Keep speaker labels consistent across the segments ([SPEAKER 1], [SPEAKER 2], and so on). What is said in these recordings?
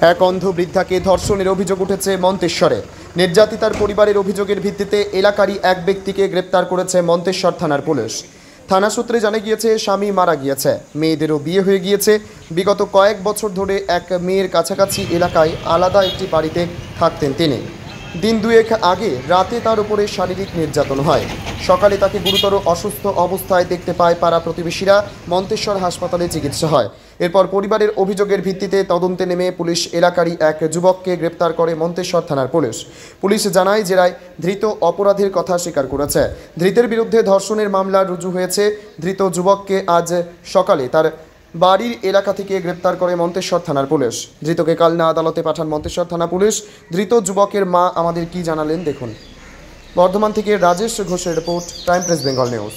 [SPEAKER 1] এক অন্ধ বৃদ্ধাকে ধর্ষণের অভিযোগ উঠেছে মন্তেশ্বরে। নির্যাতিতার পরিবারের অভিযোগের ভিত্তিতে এলাকারই এক ব্যক্তিকে গ্রেপ্তার করেছে মন্তেশ্বর থানার পুলিশ। থানা সূত্রে জানা গিয়েছে, স্বামী মারা গিয়েছে, মেয়েদেরও বিয়ে হয়ে গিয়েছে। বিগত কয়েক বছর ধরে এক মেয়ের কাছাকাছি এলাকায় আলাদা একটি বাড়িতে থাকতেন তিনি। দিন দুয়েক আগে রাতে তার উপরে শারীরিক নির্যাতন হয়। সকালে তাকে গুরুতর অসুস্থ অবস্থায় দেখতে পায় পাড়া প্রতিবেশীরা। মন্তেশ্বর হাসপাতালে চিকিৎসা হয়। এরপর পরিবারের অভিযোগের ভিত্তিতে তদন্তে নেমে পুলিশ এলাকারই এক যুবককে গ্রেপ্তার করে মন্তেশ্বর থানার পুলিশ। পুলিশ জানায়, জেরায় ধৃত অপরাধের কথা স্বীকার করেছে। ধৃতের বিরুদ্ধে ধর্ষণের মামলা রুজু হয়েছে। ধৃত যুবককে আজ সকালে তার বাড়ির এলাকা থেকে গ্রেপ্তার করে মন্তেশ্বর থানার পুলিশ। ধৃতকে কালনা আদালতে পাঠান মন্তেশ্বর থানা পুলিশ। ধৃত যুবকের মা আমাদের কি জানালেন দেখুন। বর্ধমান থেকে রাজেশ ঘোষের report, time press Bengal news.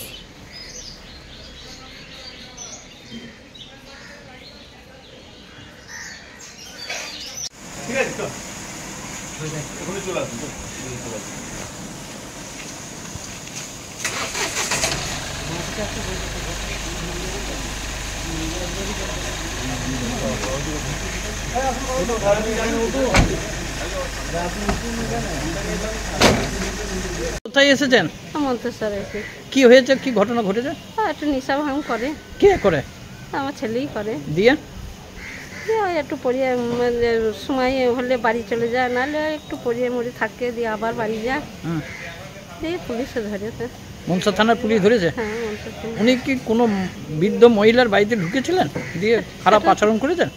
[SPEAKER 2] কোথায় এসেছেন?
[SPEAKER 3] মন্তেশ্বরে এসে।
[SPEAKER 2] কি হয়েছে, কি ঘটনা ঘটেছে?
[SPEAKER 3] একটু নেশা ভাঙ করে।
[SPEAKER 2] কে করে?
[SPEAKER 3] আমার ছেলেই করে।
[SPEAKER 2] দিয়ে
[SPEAKER 3] ওই একটু পড়িয়ে সময় হলে বাড়ি চলে যায়, নাহলে একটু পড়িয়ে মরে থাকে, দিয়ে আবার বাড়ি যায়। দিয়ে পুলিশে ধরেছে।
[SPEAKER 2] মনসা থানার পুলিশ ধরেছে?
[SPEAKER 3] হ্যাঁ, মন্তেশ্বর।
[SPEAKER 2] উনি কি কোনো বৃদ্ধ মহিলার বাড়িতে ঢুকেছিলেন, দিয়ে খারাপ আচরণ করেছেন?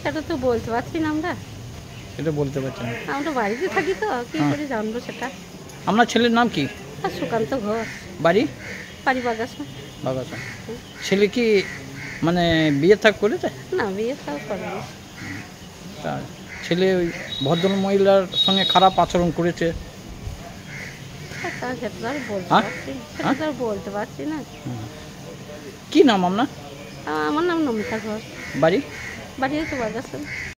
[SPEAKER 3] সেটা তো বলতে পারছি না আমরা।
[SPEAKER 2] এটা বলতে পারছেন না?
[SPEAKER 3] আমরা বাড়িতে থাকি তো, কি করে জানবো সেটা।
[SPEAKER 2] আপনার ছেলের নাম কি?
[SPEAKER 3] আর সুকান্ত ঘোষ।
[SPEAKER 2] বাড়ি?
[SPEAKER 3] বাড়ি বাগাসা।
[SPEAKER 2] বাগাসা। ছেলে কি মানে বিয়ে থাক করেছে?
[SPEAKER 3] না, বিয়ে সব করেনি।
[SPEAKER 2] তার ছেলে ওই ভদ্র মহিলার সঙ্গে খারাপ আচরণ করেছে?
[SPEAKER 3] সেটা তো আর বলতে
[SPEAKER 2] হ্যাঁ?
[SPEAKER 3] পারছি, সেটা তো আর বলতে পারছি না।
[SPEAKER 2] কি নাম আপনার?
[SPEAKER 3] আমার নাম নমিতা ঘোষ।
[SPEAKER 2] বাড়ি?
[SPEAKER 3] বাড়ি হচ্ছে বাগাসা।